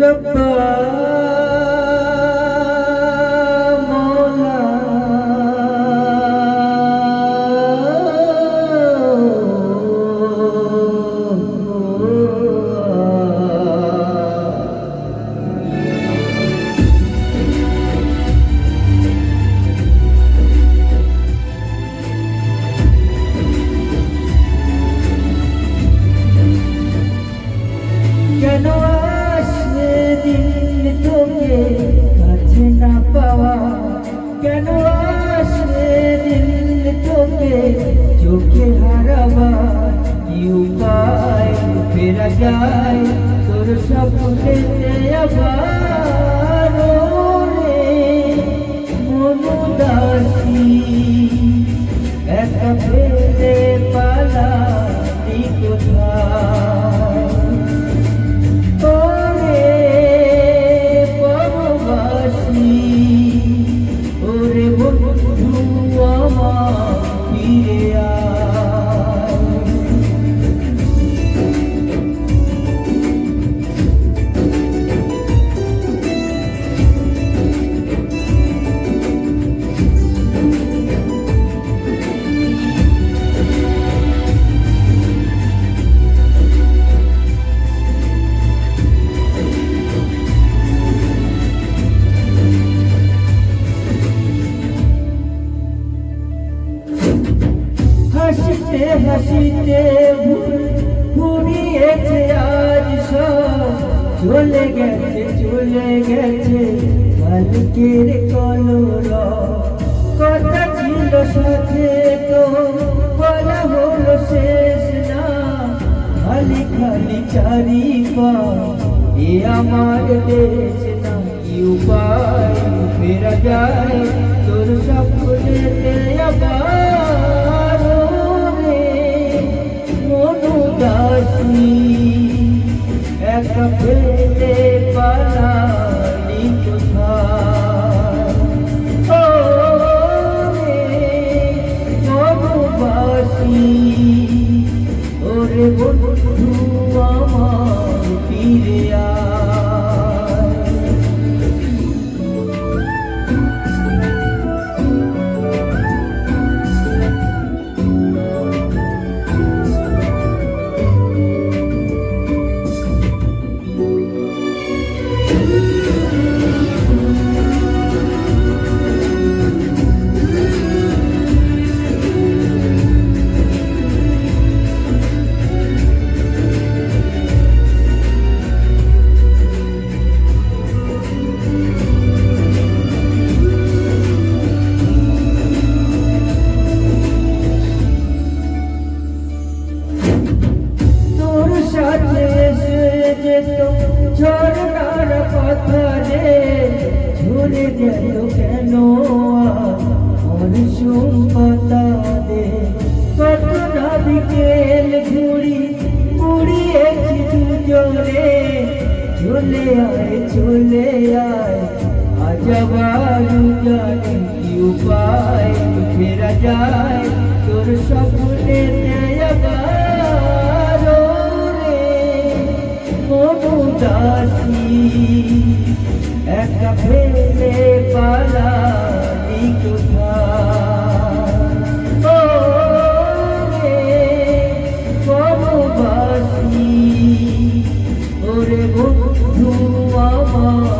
रब्बा मौला কেন আসে দিন তোকে কাছে না পাওয়া, কেন আসে দিন তোকে চোখে হারাবা, কি উপায় ফেরা যায় তোর স্বপ্নেতে আবার রে মন উদাসী একা ফেলে পালালি কোথায়। ওরে বন্ধু আমার ফিরে আয়। হাসিতে হাসিতে ফুরিয়েছে আজ সব, চলে গেছে কালকের কলরব। কথা ছিল সাথে তো বলা হলো শেষ না, খালি খালি চারিপাশ এ আমার দেশ না। কি উপায় ফেরা যায় তোর স্বপ্নেতে আবার একা ফেলে পালালি কোথায়। ও রে মধুবাসী ওরে বন্ধু আমার ফিরে আয়। ঝরনার পাথরে ঝরে গেল কেন মরশুম পাতাতে, কত না বিকেল ঘুড়ি উড়িয়েছি দুজনে। চলে আয় আজ আবার জানি কি উপায় ফেরা যায় তোর স্বপ্নেতে আবার উদাসী একা ফেলে পালালি কোথায়। ও রে বনবাসী ওরে বন্ধু আমার